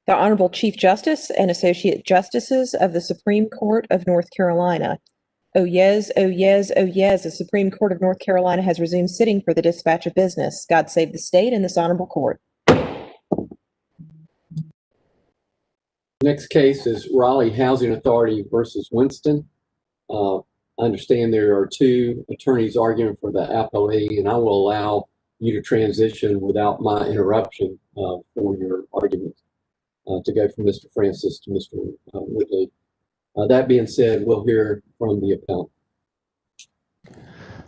The Honorable Chief Justice and Associate Justices of the Supreme Court of North Carolina. Oh yes, oh yes, oh yes, the Supreme Court of North Carolina has resumed sitting for the dispatch of business. God save the state and this honorable court. Next case is Raleigh Housing Authority versus Winston. I understand there are two attorneys arguing for the appellee, and I will allow you to transition without my interruption for your argument to go from Mr. Francis to Mr. Whitley. That being said, we'll hear from the appellant.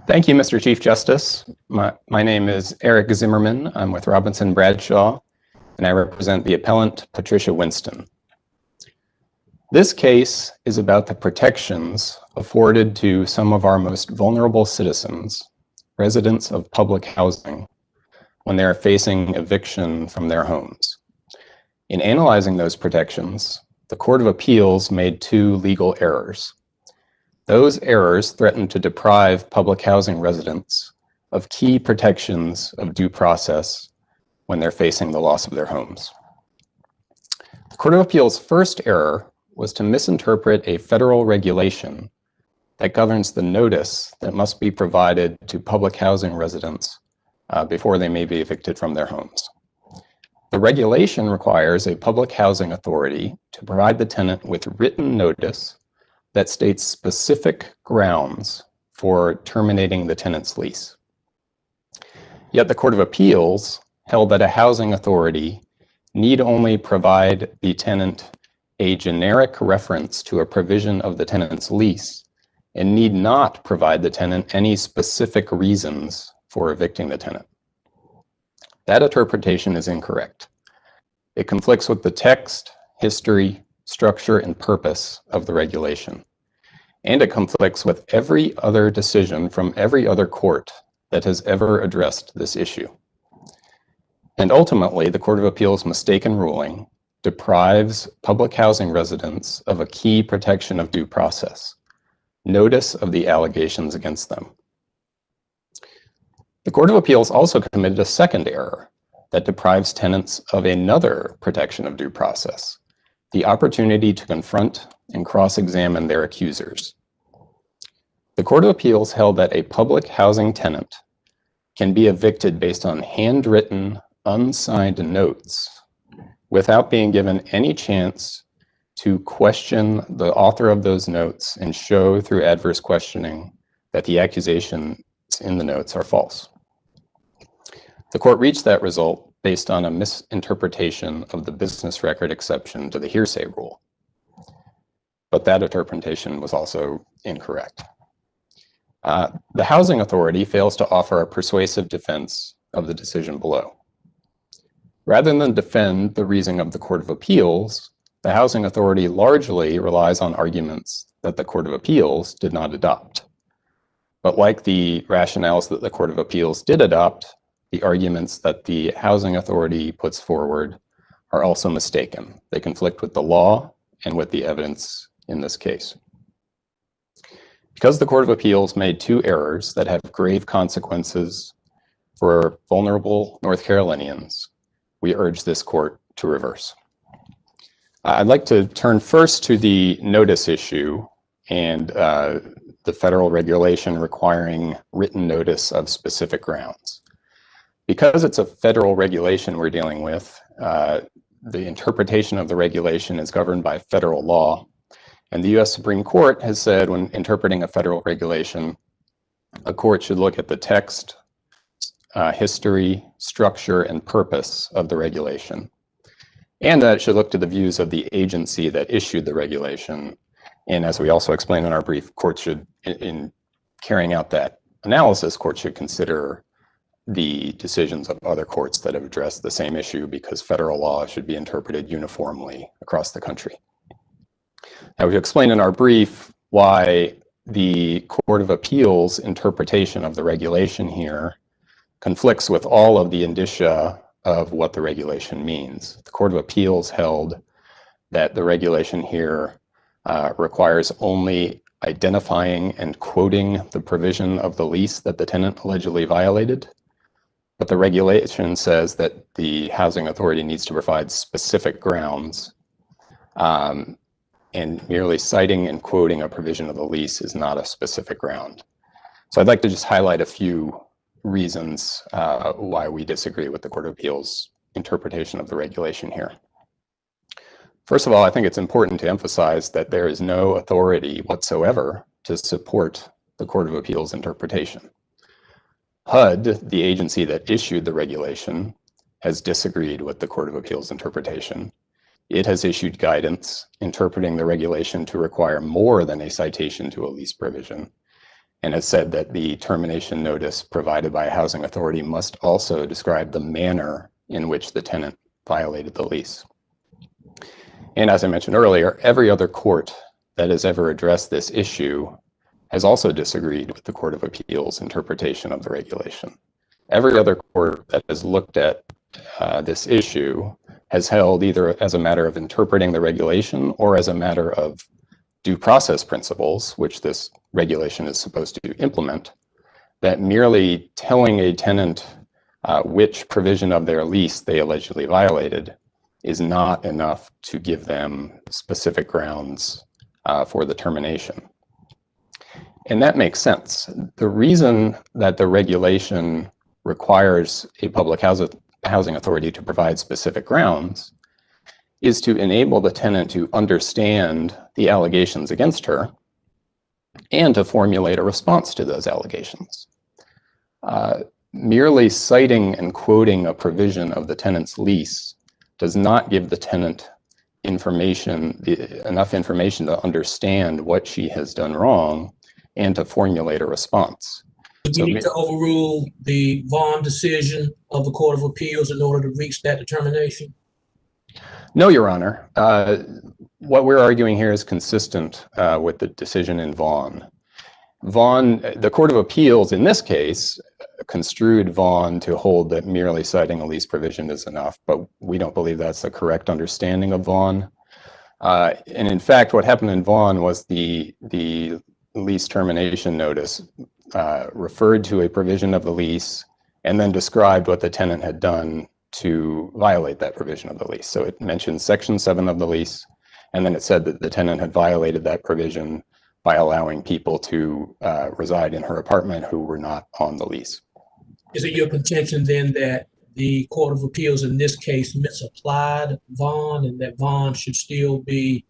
Thank you, Mr. Chief Justice. My name is Eric Zimmerman. I'm with Robinson Bradshaw, and I represent the appellant, Patricia Winston. This case is about the protections afforded to some of our most vulnerable citizens, residents of public housing, when they are facing eviction from their homes. In analyzing those protections, the Court of Appeals made two legal errors. Those errors threaten to deprive public housing residents of key protections of due process when they're facing the loss of their homes. The Court of Appeals' first error was to misinterpret a federal regulation that governs the notice that must be provided to public housing residents before they may be evicted from their homes. The regulation requires a public housing authority to provide the tenant with written notice that states specific grounds for terminating the tenant's lease. Yet the Court of Appeals held that a housing authority need only provide the tenant a generic reference to a provision of the tenant's lease and need not provide the tenant any specific reasons for evicting the tenant. That interpretation is incorrect. It conflicts with the text, history, structure, and purpose of the regulation. And it conflicts with every other decision from every other court that has ever addressed this issue. And ultimately, the Court of Appeals' mistaken ruling deprives public housing residents of a key protection of due process, notice of the allegations against them. The Court of Appeals also committed a second error that deprives tenants of another protection of due process, the opportunity to confront and cross-examine their accusers. The Court of Appeals held that a public housing tenant can be evicted based on handwritten, unsigned notes without being given any chance to question the author of those notes and show through adverse questioning that the accusations in the notes are false. The court reached that result based on a misinterpretation of the business record exception to the hearsay rule. But that interpretation was also incorrect. The housing authority fails to offer a persuasive defense of the decision below. Rather than defend the reasoning of the Court of Appeals, the housing authority largely relies on arguments that the Court of Appeals did not adopt. But like the rationales that the Court of Appeals did adopt, the arguments that the housing authority puts forward are also mistaken. They conflict with the law and with the evidence in this case. Because the Court of Appeals made two errors that have grave consequences for vulnerable North Carolinians, we urge this court to reverse. I'd like to turn first to the notice issue and the federal regulation requiring written notice of specific grounds. Because it's a federal regulation we're dealing with, the interpretation of the regulation is governed by federal law. And the US Supreme Court has said when interpreting a federal regulation, a court should look at the text, history, structure, and purpose of the regulation. And that it should look to the views of the agency that issued the regulation. And as we also explained in our brief, courts should, in carrying out that analysis, courts should consider the decisions of other courts that have addressed the same issue because federal law should be interpreted uniformly across the country. Now, we've explained in our brief why the Court of Appeals interpretation of the regulation here conflicts with all of the indicia of what the regulation means. The Court of Appeals held that the regulation here requires only identifying and quoting the provision of the lease that the tenant allegedly violated. But the regulation says that the housing authority needs to provide specific grounds, and merely citing and quoting a provision of the lease is not a specific ground. So I'd like to just highlight a few reasons why we disagree with the Court of Appeals' interpretation of the regulation here. First of all, I think it's important to emphasize that there is no authority whatsoever to support the Court of Appeals' interpretation. HUD, the agency that issued the regulation, has disagreed with the Court of Appeals' interpretation. It has issued guidance interpreting the regulation to require more than a citation to a lease provision, and has said that the termination notice provided by a housing authority must also describe the manner in which the tenant violated the lease. And as I mentioned earlier, every other court that has ever addressed this issue has also disagreed with the Court of Appeals' interpretation of the regulation. Every other court that has looked at this issue has held, either as a matter of interpreting the regulation or as a matter of due process principles, which this regulation is supposed to implement, that merely telling a tenant which provision of their lease they allegedly violated is not enough to give them specific grounds for the termination. And that makes sense. The reason that the regulation requires a public housing authority to provide specific grounds is to enable the tenant to understand the allegations against her and to formulate a response to those allegations. Merely citing and quoting a provision of the tenant's lease does not give the tenant enough information to understand what she has done wrong and to formulate a response. Do we need to overrule the Vaughn decision of the Court of Appeals in order to reach that determination? No, Your Honor. What we're arguing here is consistent with the decision in Vaughn. The Court of Appeals in this case construed Vaughn to hold that merely citing a lease provision is enough, but we don't believe that's the correct understanding of Vaughn. And in fact, what happened in Vaughn was the lease termination notice referred to a provision of the lease and then described what the tenant had done to violate that provision of the lease. So it mentioned Section 7 of the lease, and then it said that the tenant had violated that provision by allowing people to reside in her apartment who were not on the lease. Is it your contention then that the Court of Appeals in this case misapplied Vaughn and that Vaughn should still be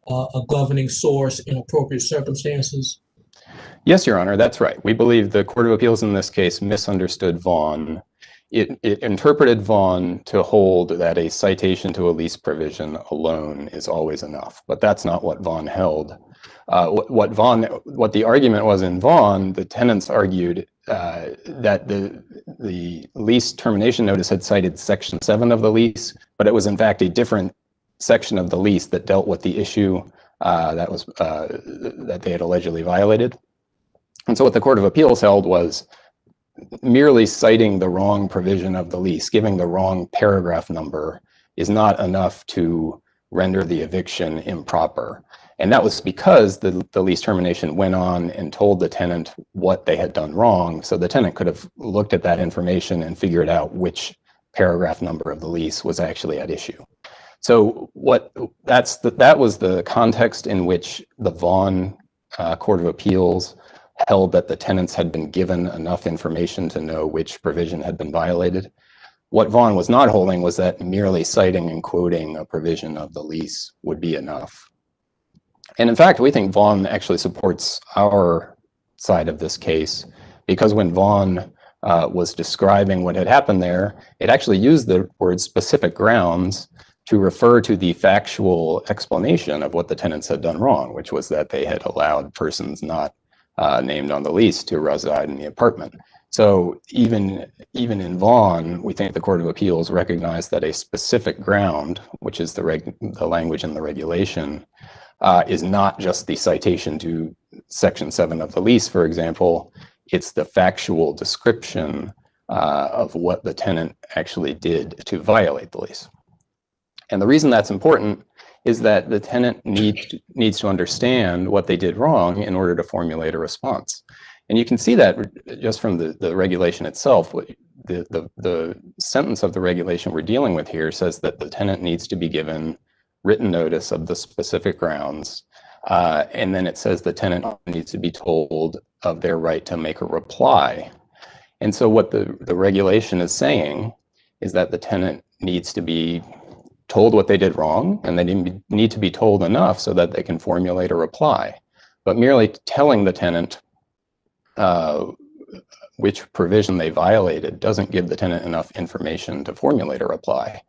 a governing source in appropriate circumstances? Yes, Your Honor, that's right. We believe the Court of Appeals in this case misunderstood Vaughn. It interpreted Vaughn to hold that a citation to a lease provision alone is always enough, but that's not what Vaughn held. What the argument was in Vaughn, the tenants argued that the lease termination notice had cited Section 7 of the lease, but it was in fact a different section of the lease that dealt with the issue that they had allegedly violated. And so what the Court of Appeals held was merely citing the wrong provision of the lease, giving the wrong paragraph number, is not enough to render the eviction improper. And that was because the lease termination went on and told the tenant what they had done wrong. So the tenant could have looked at that information and figured out which paragraph number of the lease was actually at issue. So that was the context in which the Vaughn Court of Appeals held that the tenants had been given enough information to know which provision had been violated. What Vaughn was not holding was that merely citing and quoting a provision of the lease would be enough. And in fact, we think Vaughn actually supports our side of this case, because when Vaughn was describing what had happened there, it actually used the word specific grounds to refer to the factual explanation of what the tenants had done wrong, which was that they had allowed persons not named on the lease to reside in the apartment. So even in Vaughn, we think the Court of Appeals recognized that a specific ground, which is the language in the regulation, is not just the citation to Section 7 of the lease, for example. It's the factual description of what the tenant actually did to violate the lease. And the reason that's important is that the tenant needs to understand what they did wrong in order to formulate a response. And you can see that just from the regulation itself. The sentence of the regulation we're dealing with here says that the tenant needs to be given written notice of the specific grounds, and then it says the tenant needs to be told of their right to make a reply. And so what the regulation is saying is that the tenant needs to be told what they did wrong, and they need to be told enough so that they can formulate a reply. But merely telling the tenant which provision they violated doesn't give the tenant enough information to formulate a reply.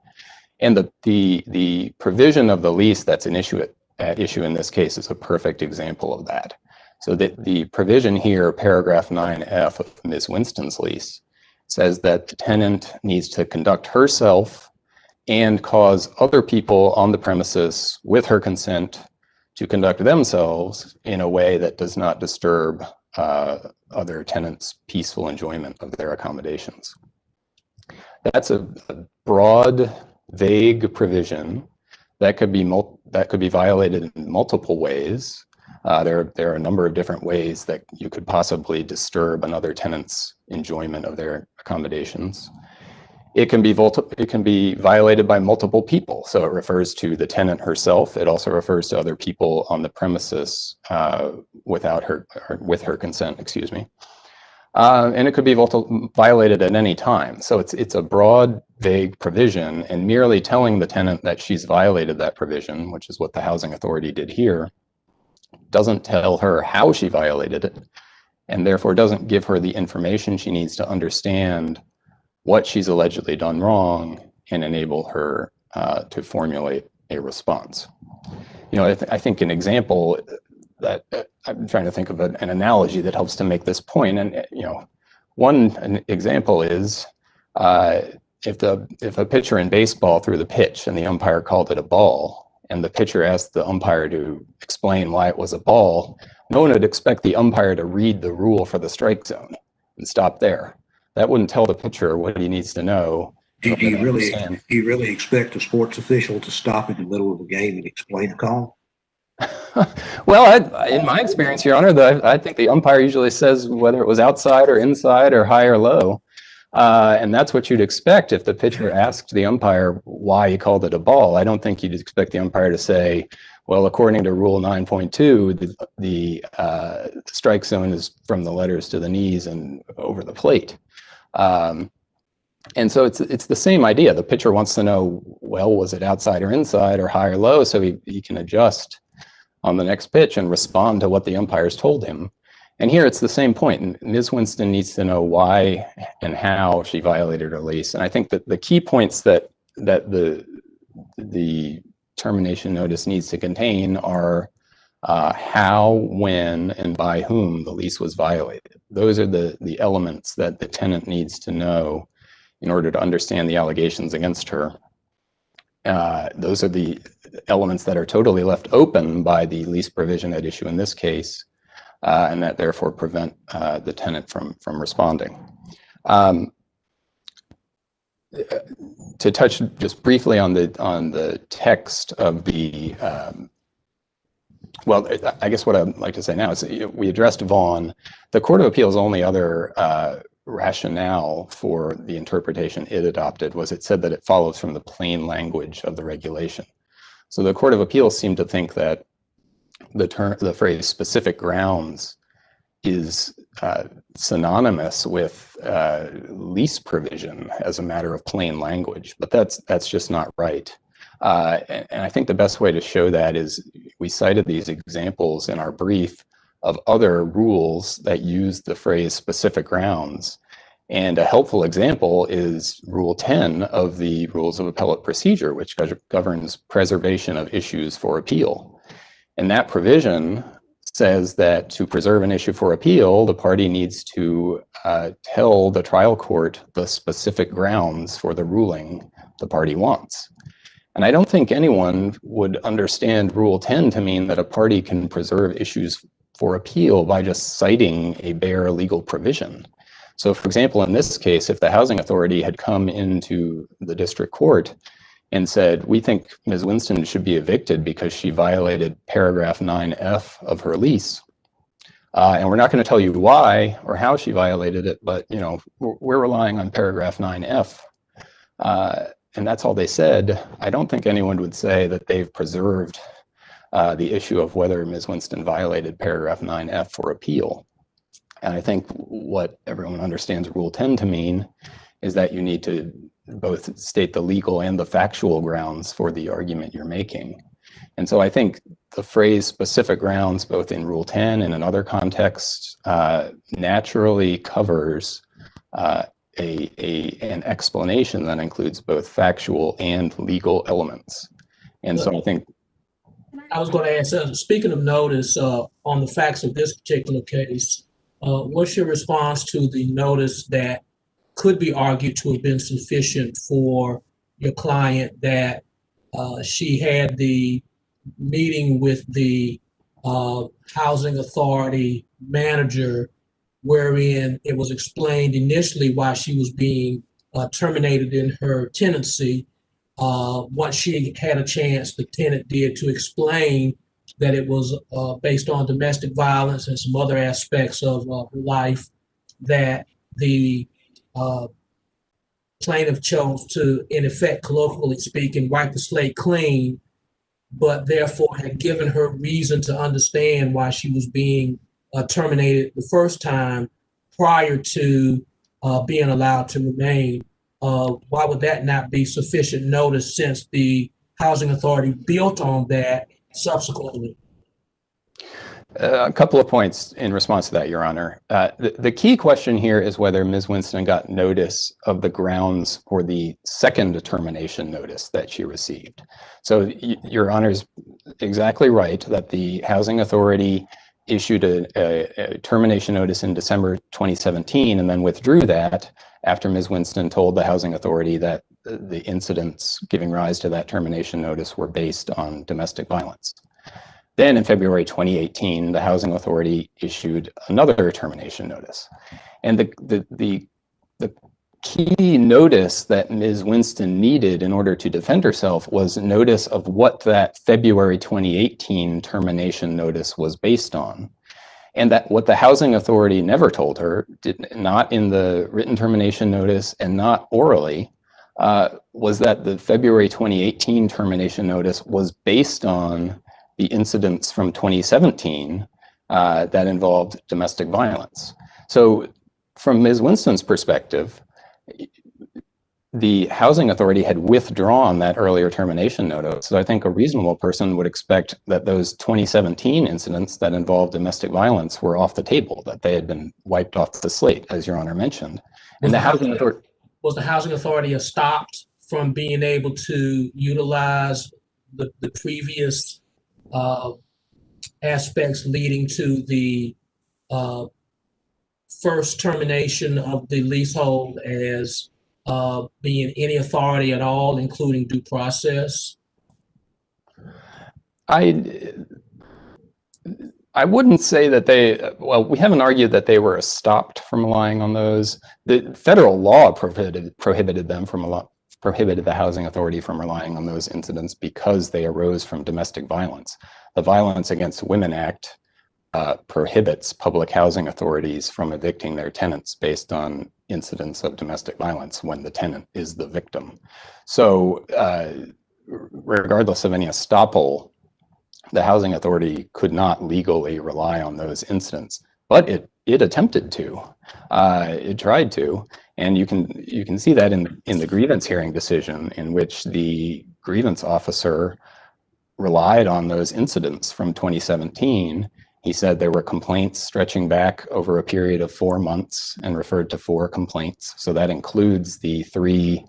And the provision of the lease that's at issue in this case is a perfect example of that. So the provision here, paragraph 9F of Ms. Winston's lease, says that the tenant needs to conduct herself and cause other people on the premises with her consent to conduct themselves in a way that does not disturb other tenants' peaceful enjoyment of their accommodations. That's a broad, vague provision that could be violated in multiple ways. There are a number of different ways that you could possibly disturb another tenant's enjoyment of their accommodations. It can be violated by multiple people. So it refers to the tenant herself. It also refers to other people on the premises with her consent, excuse me. And it could be violated at any time. So it's a broad, vague provision, and merely telling the tenant that she's violated that provision, which is what the housing authority did here, doesn't tell her how she violated it, and therefore doesn't give her the information she needs to understand what she's allegedly done wrong and enable her to formulate a response. You know, I think an example that I'm trying to think of an analogy that helps to make this point. And, you know, an example is if a pitcher in baseball threw the pitch and the umpire called it a ball, and the pitcher asked the umpire to explain why it was a ball, no one would expect the umpire to read the rule for the strike zone and stop there. That wouldn't tell the pitcher what he needs to know. Do you really expect a sports official to stop in the middle of the game and explain a call? Well, in my experience, Your Honor, I think the umpire usually says whether it was outside or inside or high or low. And that's what you'd expect if the pitcher asked the umpire why he called it a ball. I don't think you'd expect the umpire to say, well, according to Rule 9.2, the strike zone is from the letters to the knees and over the plate. And so it's the same idea. The pitcher wants to know, well, was it outside or inside or high or low, so he can adjust on the next pitch and respond to what the umpires told him. And here it's the same point. And Ms. Winston needs to know why and how she violated her lease. And I think that the key points that the termination notice needs to contain are how, when, and by whom the lease was violated. Those are the elements that the tenant needs to know in order to understand the allegations against her. Those are the elements that are totally left open by the lease provision at issue in this case, and that therefore prevent the tenant from responding. To touch just briefly on the text of the, well, I guess what I'd like to say now is we addressed Vaughn. The Court of Appeals' only other rationale for the interpretation it adopted was it said that it follows from the plain language of the regulation. So the Court of Appeals seemed to think that the phrase specific grounds is synonymous with lease provision as a matter of plain language, but that's just not right. And I think the best way to show that is we cited these examples in our brief of other rules that use the phrase specific grounds. And a helpful example is Rule 10 of the Rules of Appellate Procedure, which governs preservation of issues for appeal. And that provision says that to preserve an issue for appeal, the party needs to tell the trial court the specific grounds for the ruling the party wants. And I don't think anyone would understand Rule 10 to mean that a party can preserve issues for appeal by just citing a bare legal provision. So for example, in this case, if the housing authority had come into the district court and said, we think Ms. Winston should be evicted because she violated paragraph 9F of her lease. And we're not going to tell you why or how she violated it, but we're relying on paragraph 9F. And that's all they said. I don't think anyone would say that they've preserved the issue of whether Ms. Winston violated paragraph 9F for appeal. And I think what everyone understands Rule 10 to mean is that you need to both state the legal and the factual grounds for the argument you're making. And so I think the phrase specific grounds, both in Rule 10 and in other contexts, naturally covers an explanation that includes both factual and legal elements. And so I think I was going to ask, speaking of notice, on the facts of this particular case, what's your response to the notice that could be argued to have been sufficient for your client, that she had the meeting with the housing authority manager, wherein it was explained initially why she was being terminated in her tenancy? Once she had a chance, the tenant did, to explain that it was based on domestic violence and some other aspects of life, that the plaintiff chose to, in effect, colloquially speaking, wipe the slate clean, but therefore had given her reason to understand why she was being terminated the first time prior to being allowed to remain. Why would that not be sufficient notice, since the housing authority built on that subsequently? A couple of points in response to that, Your Honor. The key question here is whether Ms. Winston got notice of the grounds for the second termination notice that she received. So Your Honor's exactly right that the housing authority issued a termination notice in December 2017 and then withdrew that after Ms. Winston told the housing authority that the incidents giving rise to that termination notice were based on domestic violence. Then in February 2018, the housing authority issued another termination notice. And the key notice that Ms. Winston needed in order to defend herself was notice of what that February 2018 termination notice was based on. And that what the housing authority never told her, not in the written termination notice and not orally, was that the February 2018 termination notice was based on the incidents from 2017 that involved domestic violence. So from Ms. Winston's perspective, the housing authority had withdrawn that earlier termination notice. So I think a reasonable person would expect that those 2017 incidents that involved domestic violence were off the table, that they had been wiped off the slate, as Your Honor mentioned. And the housing authority... Was the housing authority stopped from being able to utilize the previous aspects leading to the first termination of the leasehold as being any authority at all, including due process? I wouldn't say that they, well, we haven't argued that they were stopped from relying on those. The federal law prohibited the housing authority from relying on those incidents because they arose from domestic violence. The Violence Against Women Act prohibits public housing authorities from evicting their tenants based on incidents of domestic violence when the tenant is the victim. So regardless of any estoppel, the housing authority could not legally rely on those incidents, but it attempted to. It tried to, and you can see that in the grievance hearing decision, in which the grievance officer relied on those incidents from 2017. He said there were complaints stretching back over a period of 4 months and referred to 4 complaints. So that includes the 3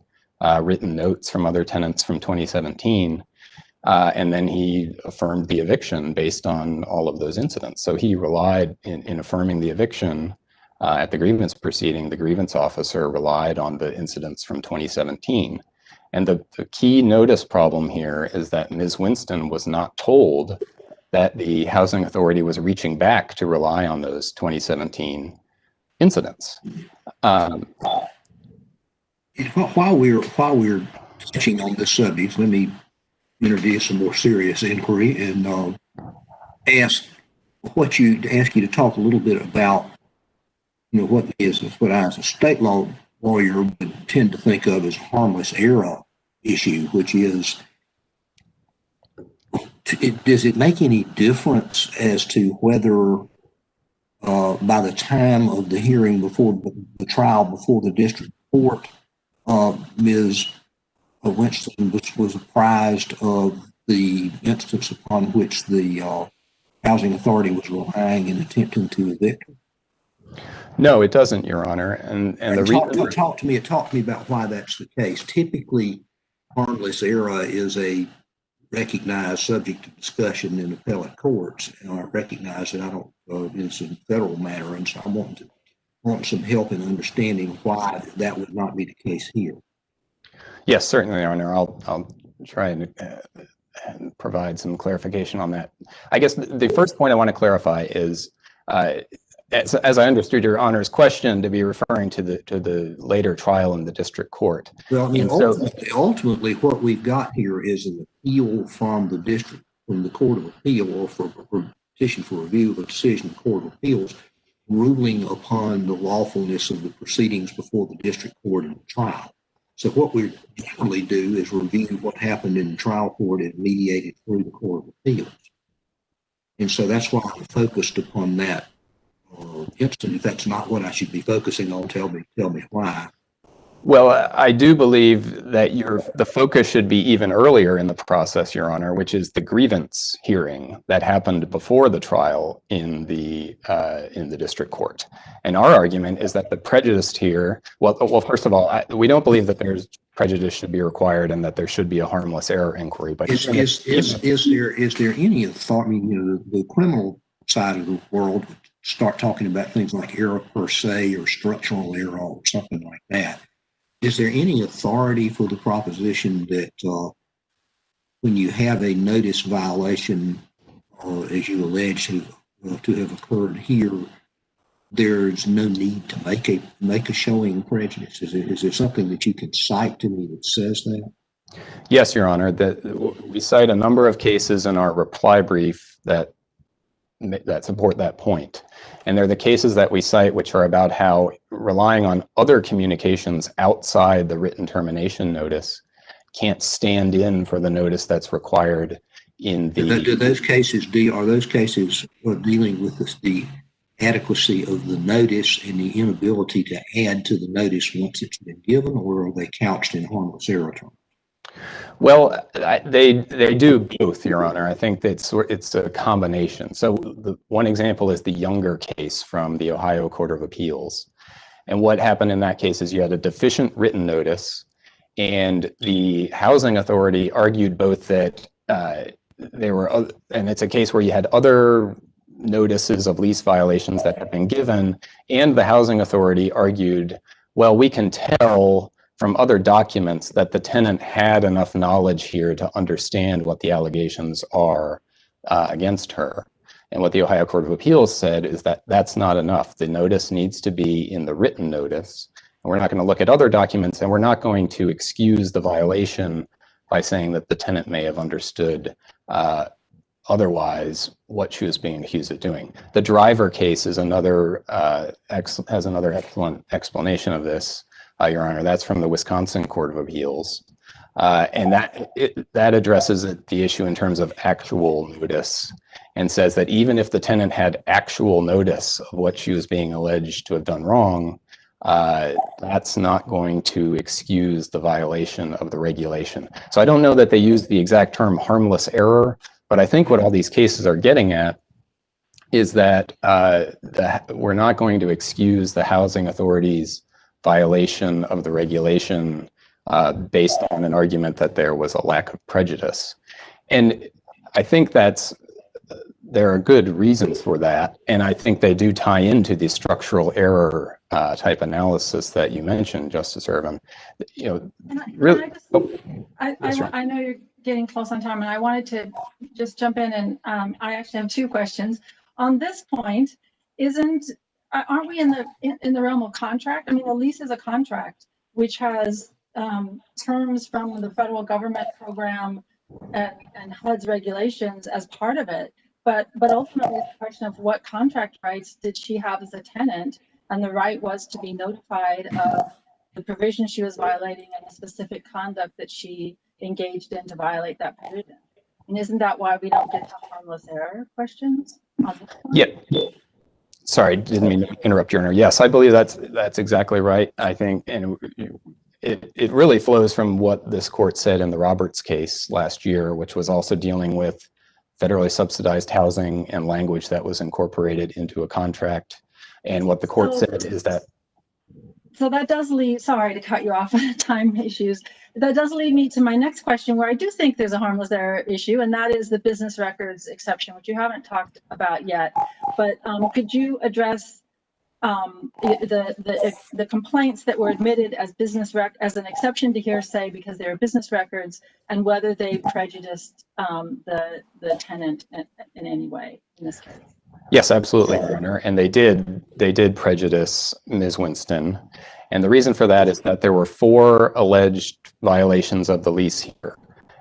written notes from other tenants from 2017. And then he affirmed the eviction based on all of those incidents. So he relied in affirming the eviction at the grievance proceeding. The grievance officer relied on the incidents from 2017. And the key notice problem here is that Ms. Winston was not told that the housing authority was reaching back to rely on those 2017 incidents. While we're touching on this subject, let me introduce a more serious inquiry and ask you to talk a little bit about, what what I, as a state law lawyer, would tend to think of as harmless error issue, which is, does it make any difference as to whether by the time of the hearing before the trial before the district court, Ms. Winston was apprised of the instance upon which the housing authority was relying in attempting to evict her? No, it doesn't, Your Honor. And the reason talk to me about why that's the case. Typically, harmless error is a recognized subject of discussion in appellate courts, and I recognize that I don't. It's a federal matter, and so I want some help in understanding why that would not be the case here. Yes, certainly, Your Honor. I'll try and provide some clarification on that. I guess the first point I want to clarify is, as I understood Your Honor's question to be referring to the later trial in the district court. Well, I mean, ultimately, what we've got here is an appeal from the Court of Appeal, or for a petition for review of a decision of the Court of Appeals, ruling upon the lawfulness of the proceedings before the district court in the trial. So what we generally do is review what happened in the trial court and mediate it through the Court of Appeals. And so that's why I'm focused upon that instant. If that's not what I should be focusing on, tell me why. Well, I do believe that the focus should be even earlier in the process, Your Honor, which is the grievance hearing that happened before the trial in the district court. And our argument is that the prejudice here, well, first of all, we don't believe that there's prejudice should be required and that there should be a harmless error inquiry. But is there any authority? The criminal side of the world would start talking about things like error per se or structural error or something like that. Is there any authority for the proposition that when you have a notice violation, as you allege to have occurred here, there's no need to make a showing of prejudice? Is there something that you can cite to me that says that? Yes, Your Honor. We cite a number of cases in our reply brief that support that point. And they're the cases that we cite which are about how relying on other communications outside the written termination notice can't stand in for the notice that's required in the... Are those cases dealing with the adequacy of the notice and the inability to add to the notice once it's been given, or are they couched in harmless error terms? Well, they do both, Your Honor. I think it's a combination. So one example is the Younger case from the Ohio Court of Appeals. And what happened in that case is you had a deficient written notice, and the housing authority argued both that and it's a case where you had other notices of lease violations that had been given, and the housing authority argued, well, we can tell from other documents that the tenant had enough knowledge here to understand what the allegations are against her. And what the Ohio Court of Appeals said is that that's not enough. The notice needs to be in the written notice. And we're not going to look at other documents, and we're not going to excuse the violation by saying that the tenant may have understood otherwise what she was being accused of doing. The Driver case is has another excellent explanation of this, Your Honor. That's from the Wisconsin Court of Appeals. And that addresses the issue in terms of actual notice, and says that even if the tenant had actual notice of what she was being alleged to have done wrong, that's not going to excuse the violation of the regulation. So I don't know that they use the exact term harmless error, but I think what all these cases are getting at is that we're not going to excuse the housing authority's violation of the regulation based on an argument that there was a lack of prejudice. And I think there are good reasons for that, and I think they do tie into the structural error type analysis that you mentioned, Justice Ervin. I know you're getting close on time, and I wanted to just jump in, and I actually have two questions. On this point, aren't we in the realm of contract? I mean, a lease is a contract which has terms from the federal government program and HUD's regulations as part of it. But ultimately, it's a question of what contract rights did she have as a tenant, and the right was to be notified of the provision she was violating and the specific conduct that she engaged in to violate that provision. And isn't that why we don't get to harmless error questions on this one? Yeah. Sorry, didn't mean to interrupt your honor. Yes, I believe that's exactly right. I think, and it really flows from what this court said in the Roberts case last year, which was also dealing with federally subsidized housing and language that was incorporated into a contract. And what the court said is that. So that does lead, sorry to cut you off on time issues. That does lead me to my next question, where I do think there's a harmless error issue, and that is the business records exception, which you haven't talked about yet. But could you address the complaints that were admitted as as an exception to hearsay because they were business records, and whether they prejudiced the tenant in any way in this case? Yes, absolutely, Your Honor. And they did prejudice Ms. Winston. And the reason for that is that there were 4 alleged violations of the lease here.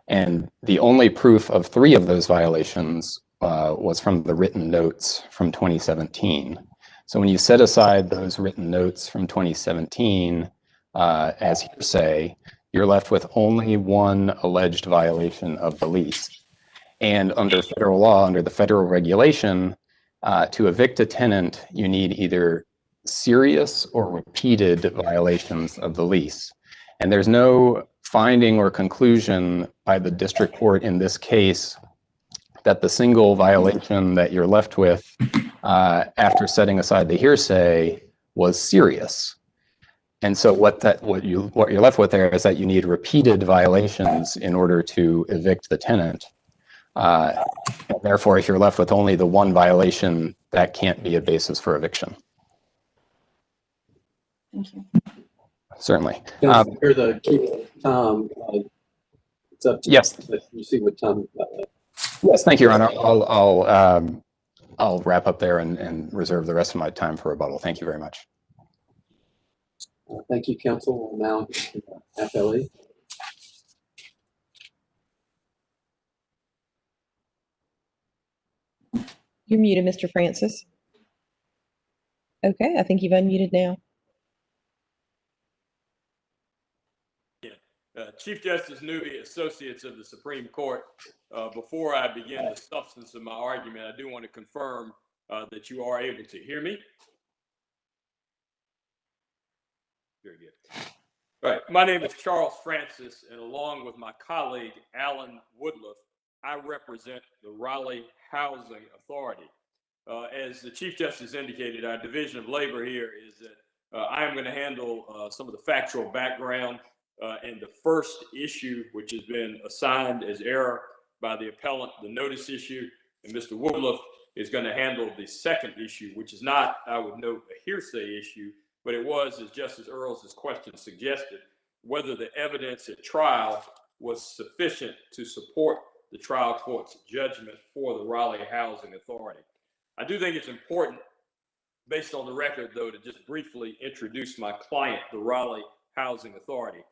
And the only proof of 3 of those violations was from the written notes from 2017. So when you set aside those written notes from 2017 as hearsay, you're left with only 1 alleged violation of the lease. And under federal law, under the federal regulation, to evict a tenant, you need either serious or repeated violations of the lease. And there's no finding or conclusion by the district court in this case that the single violation that you're left with after setting aside the hearsay was serious. And so what you're left with there is that you need repeated violations in order to evict the tenant. And therefore, if you're left with only the 1 violation, that can't be a basis for eviction. Thank you. Certainly. Here the key time. It's up to yes. You see what time. Yes, thank you, Your Honor. I'll wrap up there and reserve the rest of my time for rebuttal. Thank you very much. Thank you, counsel. Now, FLE. You're muted, Mr. Francis. Okay, I think you've unmuted now. Chief Justice Newby, Associates of the Supreme Court, before I begin the substance of my argument, I do want to confirm that you are able to hear me. Very good. All right, my name is Charles Francis, and along with my colleague, Alan Woodruff, I represent the Raleigh Housing Authority. As the Chief Justice indicated, our division of labor here is that I am going to handle some of the factual background and the first issue, which has been assigned as error by the appellant, the notice issue, and Mr. Woodruff is going to handle the second issue, which is not, I would note, a hearsay issue, but it was, as Justice Earls' question suggested, whether the evidence at trial was sufficient to support the trial court's judgment for the Raleigh Housing Authority. I do think it's important, based on the record, though, to just briefly introduce my client, the Raleigh Housing Authority.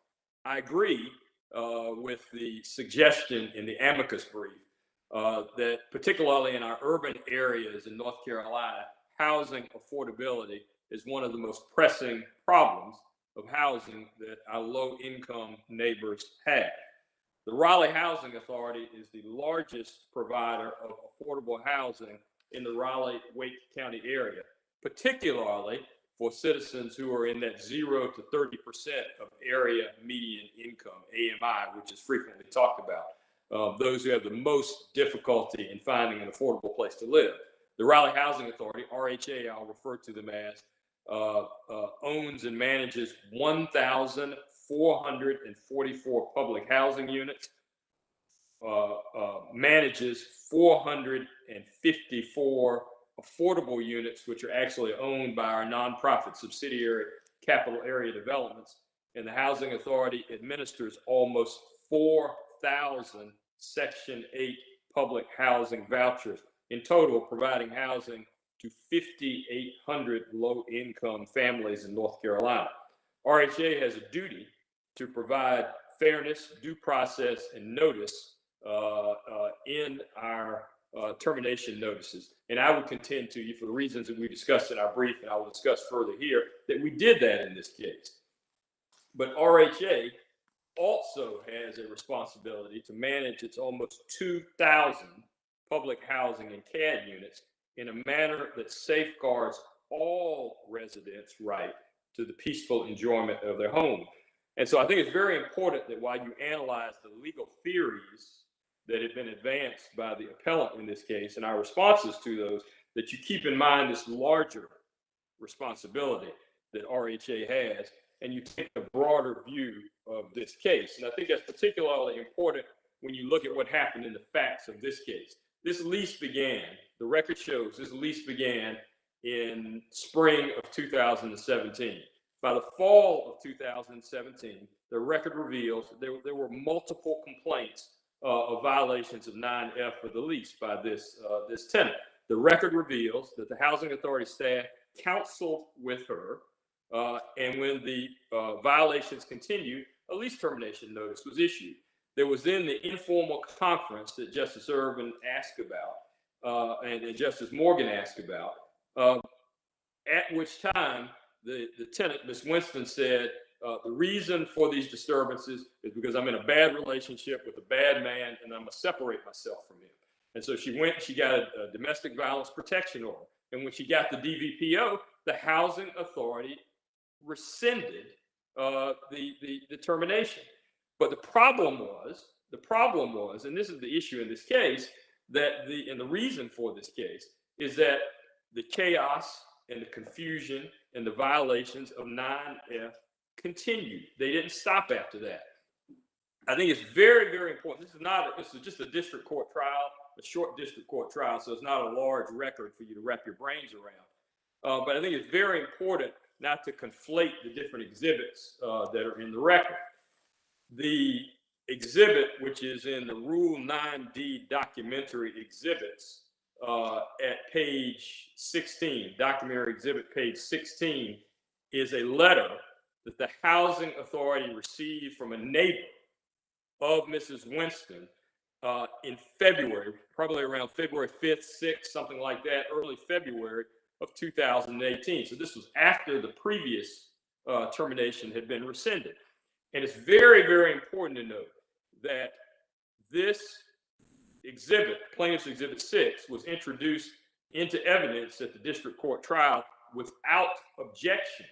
I agree with the suggestion in the amicus brief that particularly in our urban areas in North Carolina, housing affordability is one of the most pressing problems of housing that our low-income neighbors have. The Raleigh Housing Authority is the largest provider of affordable housing in the Raleigh-Wake County area, particularly for citizens who are in that 0 to 30% of area median income, AMI, which is frequently talked about, those who have the most difficulty in finding an affordable place to live. The Raleigh Housing Authority, RHA, I'll refer to them as, owns and manages 1,444 public housing units, manages 454 affordable units, which are actually owned by our nonprofit subsidiary, Capital Area Developments, and the Housing Authority administers almost 4,000 Section 8 public housing vouchers, in total providing housing to 5,800 low-income families in North Carolina. RHA has a duty to provide fairness, due process, and notice in our termination notices. And I would contend to you, for the reasons that we discussed in our brief, and I will discuss further here, that we did that in this case. But RHA also has a responsibility to manage its almost 2,000 public housing and CAD units in a manner that safeguards all residents' right to the peaceful enjoyment of their home. And so I think it's very important that while you analyze the legal theories that have been advanced by the appellant in this case and our responses to those, that you keep in mind this larger responsibility that RHA has, and you take a broader view of this case. And I think that's particularly important when you look at what happened in the facts of this case. This lease began, the record shows, this lease began in spring of 2017. By the fall of 2017, the record reveals there were multiple complaints of violations of 9F of the lease by this tenant. The record reveals that the Housing Authority staff counseled with her, and when the violations continued, a lease termination notice was issued. There was then the informal conference that Justice Ervin asked about, and Justice Morgan asked about, at which time the tenant, Ms. Winston, said, the reason for these disturbances is because I'm in a bad relationship with a bad man and I'm gonna separate myself from him. And so she got a domestic violence protection order. And when she got the DVPO, the Housing Authority rescinded the termination. But the problem was, and this is the issue in this case, that the reason for this case is that the chaos and the confusion and the violations of 9F continued. They didn't stop after that. I think it's very, very important. This is just a district court trial, a short district court trial, so it's not a large record for you to wrap your brains around. But I think it's very important not to conflate the different exhibits that are in the record. The exhibit, which is in the Rule 9D documentary exhibits at page 16, documentary exhibit page 16, is a letter that the Housing Authority received from a neighbor of Mrs. Winston in February, probably around February 5th, 6th, something like that, early February of 2018. So this was after the previous termination had been rescinded. And it's very, very important to note that this exhibit, Plaintiff's Exhibit 6, was introduced into evidence at the district court trial without objection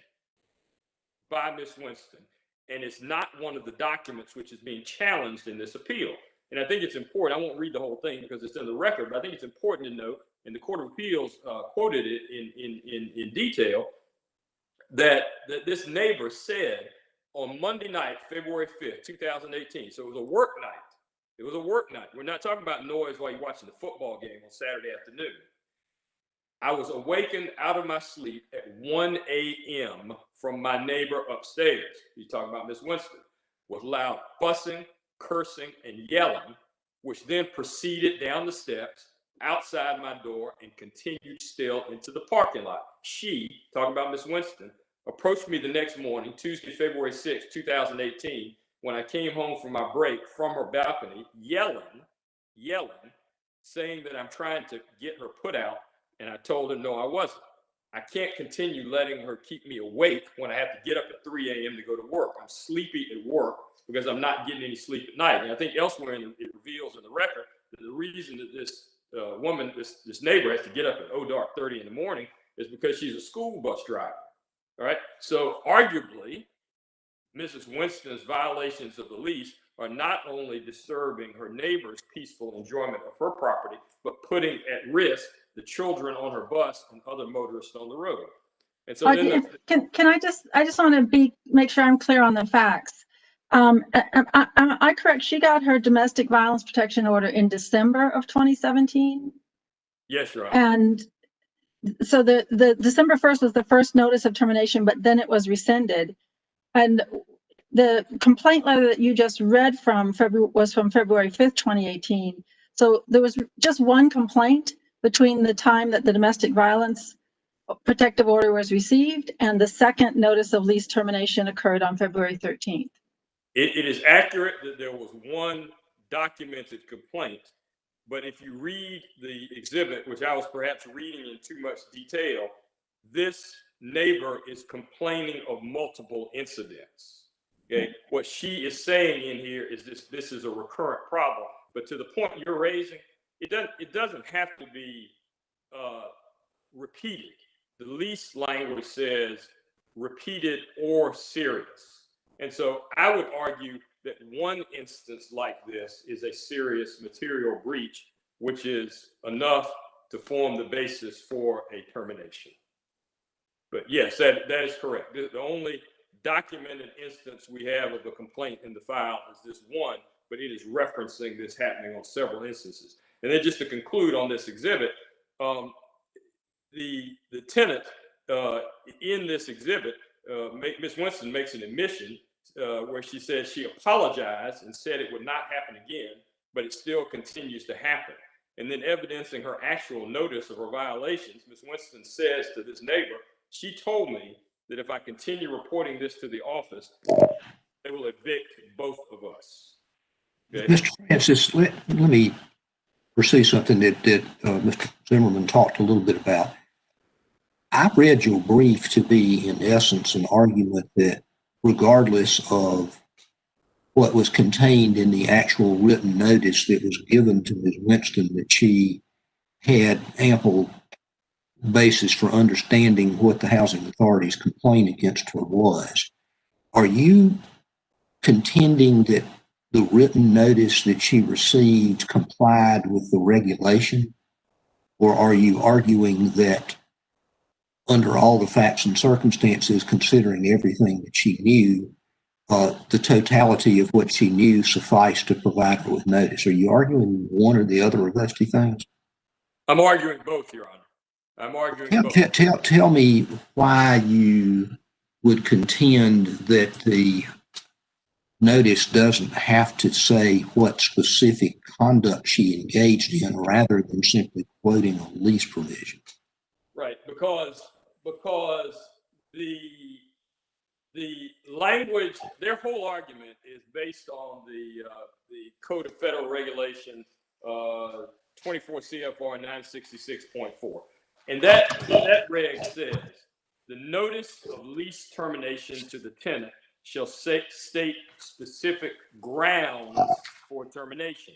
by Ms. Winston. And it's not one of the documents which is being challenged in this appeal. And I think it's important, I won't read the whole thing because it's in the record, but I think it's important to note, and the Court of Appeals quoted it in detail, that this neighbor said on Monday night, February 5th, 2018, so it was a work night. It was a work night. We're not talking about noise while you're watching the football game on Saturday afternoon. I was awakened out of my sleep at 1 a.m. from my neighbor upstairs. He's talking about Miss Winston, with loud fussing, cursing, and yelling, which then proceeded down the steps outside my door and continued still into the parking lot. She, talking about Miss Winston, approached me the next morning, Tuesday, February 6, 2018, when I came home from my break from her balcony, yelling, saying that I'm trying to get her put out. And I told her, no, I wasn't. I can't continue letting her keep me awake when I have to get up at 3 a.m. to go to work. I'm sleepy at work because I'm not getting any sleep at night. And I think elsewhere it reveals in the record that the reason that this woman, this neighbor, has to get up at dark 30 in the morning is because she's a school bus driver. All right. So arguably, Mrs. Winston's violations of the lease are not only disturbing her neighbor's peaceful enjoyment of her property, but putting at risk the children on her bus and other motorists on the road. And so then I just want to make sure I'm clear on the facts. Am I correct? She got her domestic violence protection order in December of 2017? Yes, Your Honor. And so the December 1st was the first notice of termination, but then it was rescinded. And the complaint letter that you just read from was from February 5th, 2018. So there was just one complaint between the time that the domestic violence protective order was received and the second notice of lease termination occurred on February 13th. It is accurate that there was one documented complaint, but if you read the exhibit, which I was perhaps reading in too much detail, this neighbor is complaining of multiple incidents. Okay, what she is saying in here is this is a recurrent problem. But to the point you're raising, it doesn't have to be repeated. The lease language says repeated or serious. And so I would argue that one instance like this is a serious material breach, which is enough to form the basis for a termination. But yes, that is correct. The only documented instance we have of a complaint in the file is this one, but it is referencing this happening on several instances. And then just to conclude on this exhibit, the tenant in this exhibit, Ms. Winston makes an admission where she says she apologized and said it would not happen again, but it still continues to happen. And then evidencing her actual notice of her violations, Ms. Winston says to this neighbor, she told me that if I continue reporting this to the office, they will evict both of us. Okay? Mr. Francis, let me pursue something that Mr. Zimmerman talked a little bit about. I read your brief to be, in essence, an argument that regardless of what was contained in the actual written notice that was given to Ms. Winston, that she had ample basis for understanding what the housing authority's complaint against her was. Are you contending that the written notice that she received complied with the regulation? Or are you arguing that under all the facts and circumstances, considering everything that she knew, the totality of what she knew sufficed to provide her with notice? Are you arguing one or the other of those two things? I'm arguing both, Your Honor. I'm arguing both. Tell me why you would contend that the notice doesn't have to say what specific conduct she engaged in rather than simply quoting a lease provision. Right, because the language, their whole argument is based on the Code of Federal Regulation 24 CFR 966.4. And that reg says the notice of lease termination to the tenant shall state specific grounds for termination.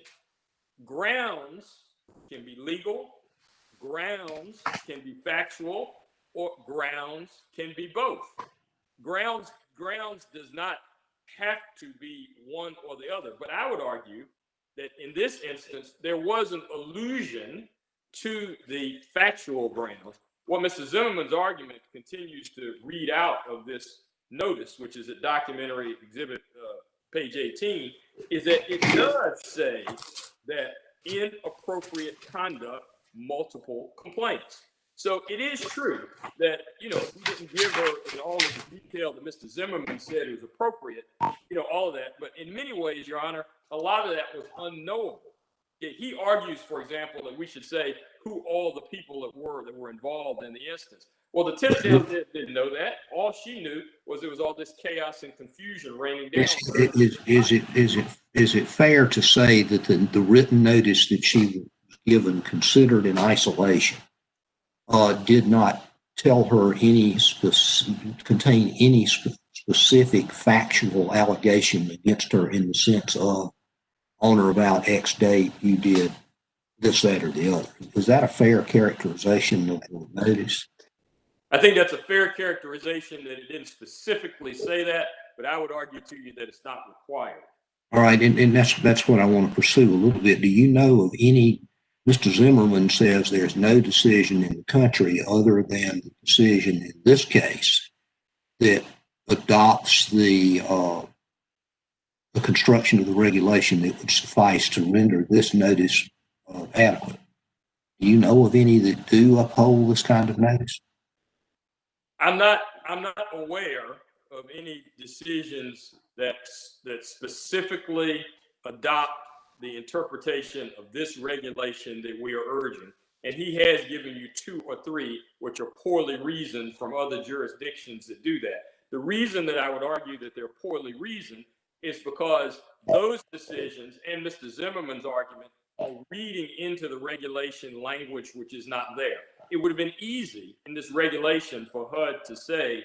Grounds can be legal, grounds can be factual, or grounds can be both. Grounds does not have to be one or the other, but I would argue that in this instance, there was an allusion to the factual grounds. What Mr. Zimmerman's argument continues to read out of this notice, which is a documentary exhibit, page 18, is that it does say that inappropriate conduct, multiple complaints. So it is true that, we didn't give her all of the detail that Mr. Zimmerman said it was appropriate, all of that. But in many ways, Your Honor, a lot of that was unknowable. He argues, for example, that we should say who all the people that were involved in the instance. Well, the tenant didn't know that. All she knew was there was all this chaos and confusion raining down. Is it fair to say that the written notice that she was given, considered in isolation, did not tell her contain any specific factual allegation against her in the sense of on or about X date you did this, that, or the other? Is that a fair characterization of the notice? I think that's a fair characterization that it didn't specifically say that, but I would argue to you that it's not required. All right, and that's what I want to pursue a little bit. Do you know of any? Mr. Zimmerman says there's no decision in the country other than the decision in this case that adopts the construction of the regulation that would suffice to render this notice adequate. Do you know of any that do uphold this kind of notice? I'm not aware of any decisions that specifically adopt the interpretation of this regulation that we are urging. And he has given you 2 or 3 which are poorly reasoned from other jurisdictions that do that. The reason that I would argue that they're poorly reasoned is because those decisions and Mr. Zimmerman's argument are reading into the regulation language which is not there. It would have been easy in this regulation for HUD to say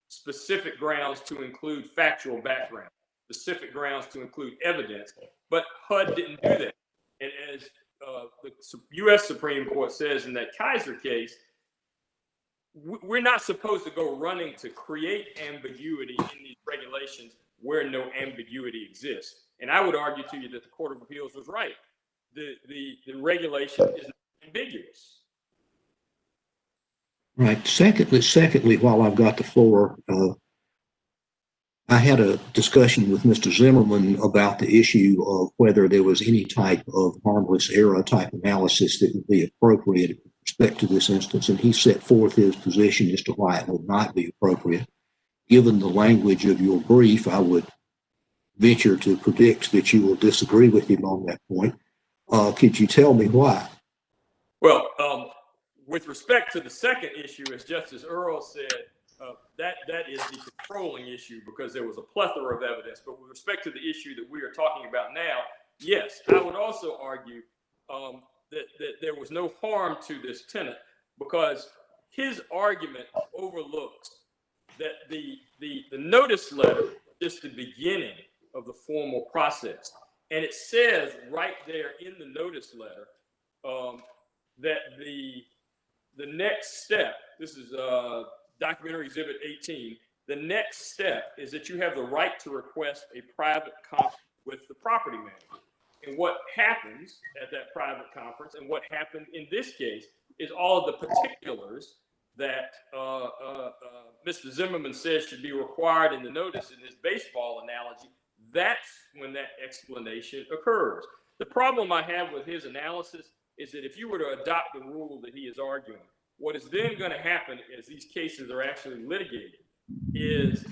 specific grounds to include factual background, specific grounds to include evidence, but HUD didn't do that. And as the U.S. Supreme Court says in that Kaiser case, we're not supposed to go running to create ambiguity in these regulations where no ambiguity exists. And I would argue to you that the Court of Appeals was right. The regulation is not ambiguous. Right. Secondly, while I've got the floor, I had a discussion with Mr. Zimmerman about the issue of whether there was any type of harmless error type analysis that would be appropriate with respect to this instance, and he set forth his position as to why it would not be appropriate. Given the language of your brief, I would venture to predict that you will disagree with him on that point. Could you tell me why? Well, with respect to the second issue, as Justice Earl said, that is the controlling issue because there was a plethora of evidence. But with respect to the issue that we are talking about now, yes, I would also argue that there was no harm to this tenant because his argument overlooks that the notice letter is the beginning of the formal process. And it says right there in the notice letter that the next step, this is documentary exhibit 18, the next step is that you have the right to request a private conference with the property manager. And what happens at that private conference and what happened in this case is all of the particulars that Mr. Zimmerman says should be required in the notice in his baseball analogy. That's when that explanation occurs. The problem I have with his analysis is that if you were to adopt the rule that he is arguing, what is then going to happen as these cases are actually litigated is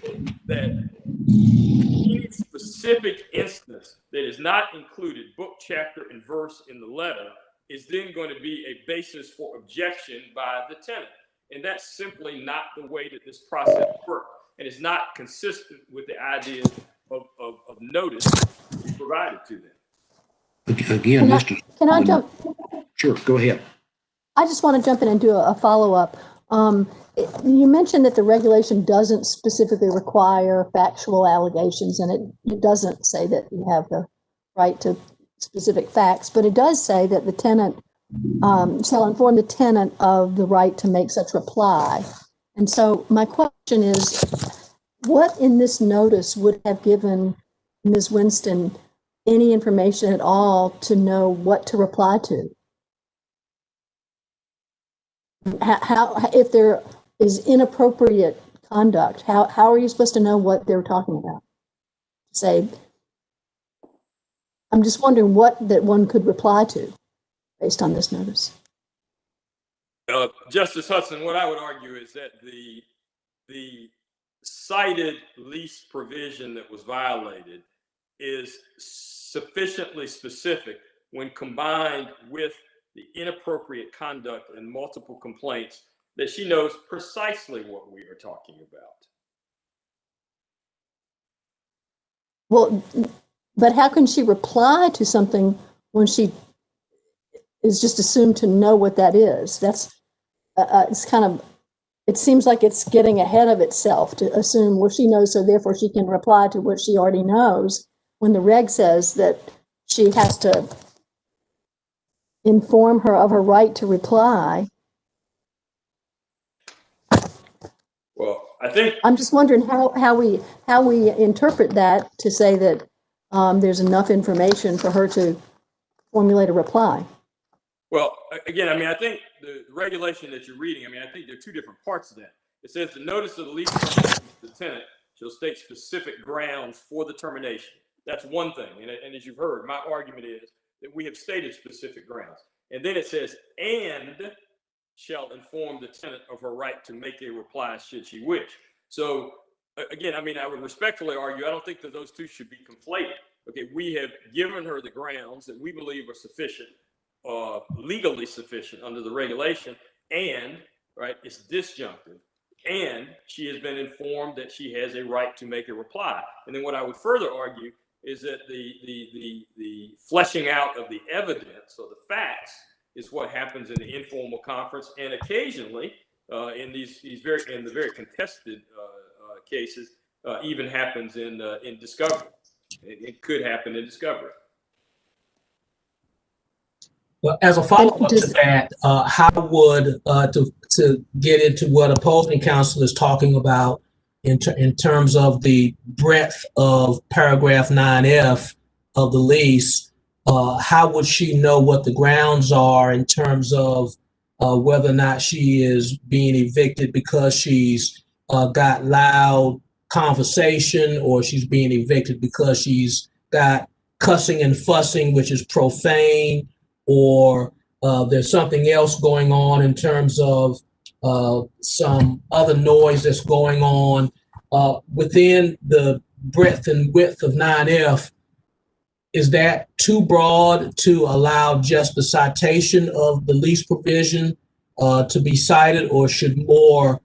that any specific instance that is not included, book, chapter, and verse in the letter, is then going to be a basis for objection by the tenant. And that's simply not the way that this process works. And it's not consistent with the idea of notice provided to them. Again, Can I jump? Sure, go ahead. I just want to jump in and do a follow-up. You mentioned that the regulation doesn't specifically require factual allegations, and it doesn't say that you have the right to specific facts, but it does say that the tenant shall inform the tenant of the right to make such reply. And so my question is, what in this notice would have given Ms. Winston any information at all to know what to reply to? How if there is inappropriate conduct, how are you supposed to know what they're talking about? Say, I'm just wondering what that one could reply to based on this notice. Justice Hudson, what I would argue is that the cited lease provision that was violated is sufficiently specific when combined with the inappropriate conduct and multiple complaints that she knows precisely what we are talking about. Well, but how can she reply to something when she is just assumed to know what that is? That's it's kind of, it seems like it's getting ahead of itself to assume, well, she knows, so therefore she can reply to what she already knows, when the reg says that she has to inform her of her right to reply. Well, I think I'm just wondering how we interpret that to say that there's enough information for her to formulate a reply. Well, again, I mean, I think the regulation that you're reading, I mean, I think there are two different parts of that. It says the notice of the lease to the tenant shall state specific grounds for the termination. That's one thing. And as you've heard, my argument is that we have stated specific grounds. And then it says, and shall inform the tenant of her right to make a reply should she wish. So again, I mean, I would respectfully argue, I don't think that those two should be conflated. Okay, we have given her the grounds that we believe are sufficient, legally sufficient under the regulation, and right, it's disjunctive. and she has been informed that she has a right to make a reply. And then what I would further argue is that the fleshing out of the evidence or the facts is what happens in the informal conference, and occasionally in the very contested cases even happens in discovery. It could happen in discovery. Well, as a follow-up to that, how would to get into what opposing counsel is talking about in terms of the breadth of paragraph 9F of the lease, how would she know what the grounds are in terms of whether or not she is being evicted because she's got loud conversation, or she's being evicted because she's got cussing and fussing, which is profane, or there's something else going on in terms of some other noise that's going on within the breadth and width of 9F? Is that too broad to allow just the citation of the lease provision to be cited, or should more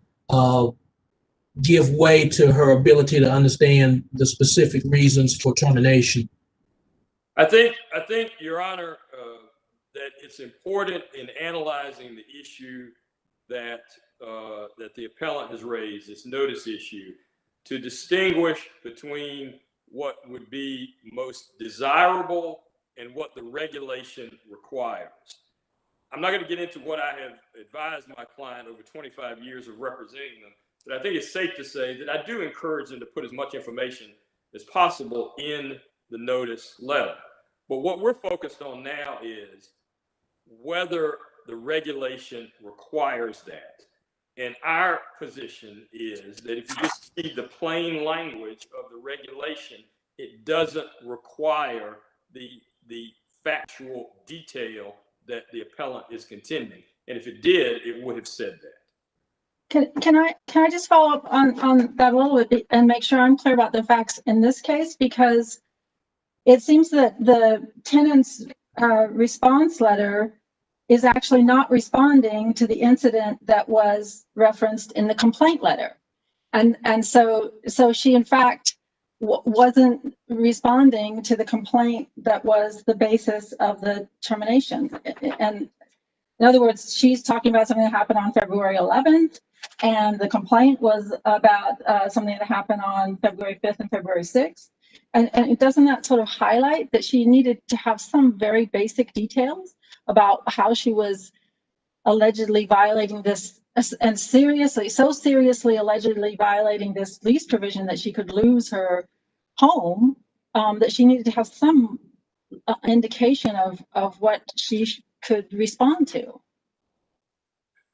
give way to her ability to understand the specific reasons for termination? I think, Your Honor, that it's important in analyzing the issue that the appellant has raised, this notice issue, to distinguish between what would be most desirable and what the regulation requires. I'm not going to get into what I have advised my client over 25 years of representing them, but I think it's safe to say that I do encourage them to put as much information as possible in the notice letter. But what we're focused on now is whether the regulation requires that. And our position is that if you just see the plain language of the regulation, it doesn't require the factual detail that the appellant is contending. And if it did, it would have said that. Can I just follow up on that a little bit and make sure I'm clear about the facts in this case? Because it seems that the tenant's response letter is actually not responding to the incident that was referenced in the complaint letter. And so she, in fact, wasn't responding to the complaint that was the basis of the termination. And in other words, she's talking about something that happened on February 11th, and the complaint was about something that happened on February 5th and February 6th. And doesn't that sort of highlight that she needed to have some very basic details about how she was allegedly violating this, and so seriously allegedly violating this lease provision that she could lose her home, that she needed to have some indication of what she could respond to?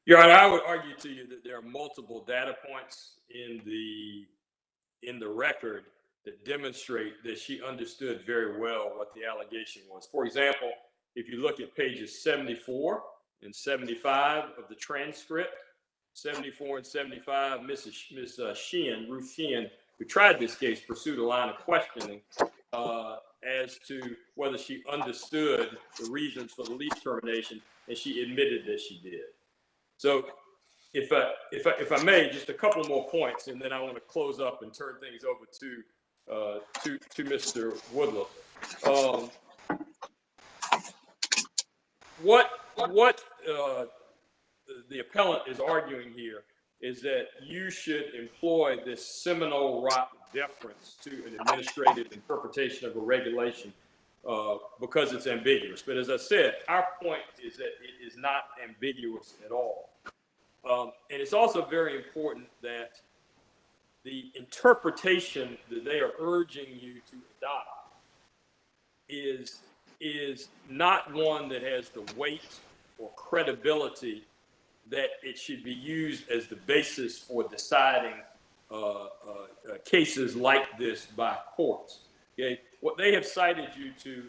Your Honor, I would argue to you that there are multiple data points in the record that demonstrate that she understood very well what the allegation was. For example, if you look at pages 74 and 75 of the transcript, 74 and 75, Ms. Sheehan, Ruth Sheehan, who tried this case, pursued a line of questioning as to whether she understood the reasons for the lease termination, and she admitted that she did. So if I may, just a couple more points, and then I want to close up and turn things over to Mr. Woodlow. What the appellant is arguing here is that you should employ this Seminole Rock deference to an administrative interpretation of a regulation because it's ambiguous. But as I said, our point is that it is not ambiguous at all. And it's also very important that the interpretation that they are urging you to adopt is not one that has the weight or credibility that it should be used as the basis for deciding cases like this by courts. Okay, what they have cited you to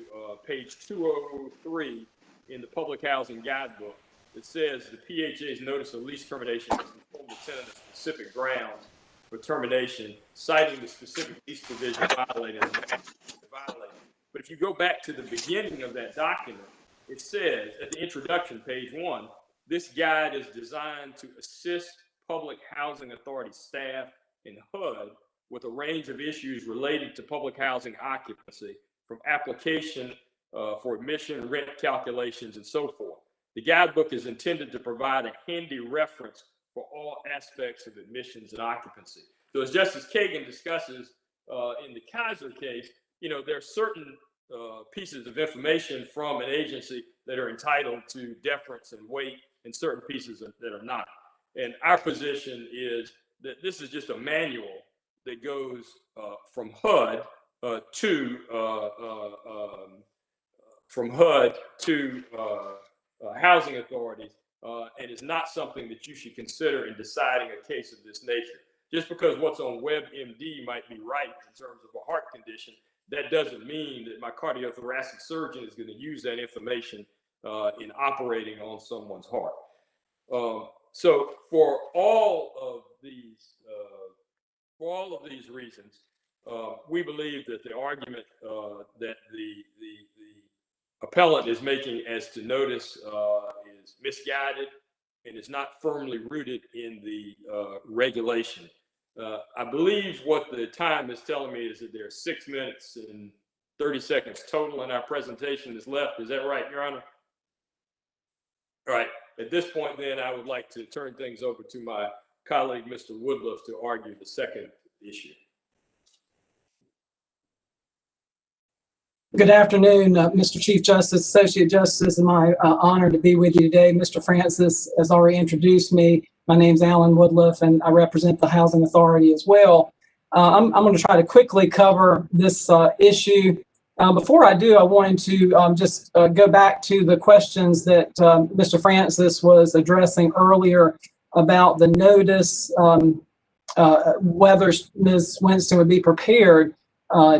page 203 in the Public Housing Guidebook, it says the PHA's notice of lease termination has informed the tenant of specific grounds for termination, citing the specific lease provision violated. But if you go back to the beginning of that document, it says at the introduction, page 1, this guide is designed to assist Public Housing Authority staff and HUD with a range of issues related to public housing occupancy, from application for admission, rent calculations, and so forth. The guidebook is intended to provide a handy reference for all aspects of admissions and occupancy. So as Justice Kagan discusses in the Kaiser case, there are certain pieces of information from an agency that are entitled to deference and weight, and certain pieces that are not. And our position is that this is just a manual that goes from HUD to housing authorities, and is not something that you should consider in deciding a case of this nature. Just because what's on WebMD might be right in terms of a heart condition, that doesn't mean that my cardiothoracic surgeon is going to use that information in operating on someone's heart. So for all of these reasons, we believe that the argument that the appellant is making as to notice is misguided and is not firmly rooted in the regulation. I believe what the time is telling me is that there are 6 minutes and 30 seconds total in our presentation is left. Is that right, Your Honor? All right. At this point, then, I would like to turn things over to my colleague, Mr. Woodruff, to argue the second issue. Good afternoon, Mr. Chief Justice, Associate Justice. It's my honor to be with you today. Mr. Francis has already introduced me. My name's Alan Woodruff, and I represent the Housing Authority as well. I'm going to try to quickly cover this issue. Before I do, I wanted to just go back to the questions that Mr. Francis was addressing earlier about the notice, whether Ms. Winston would be prepared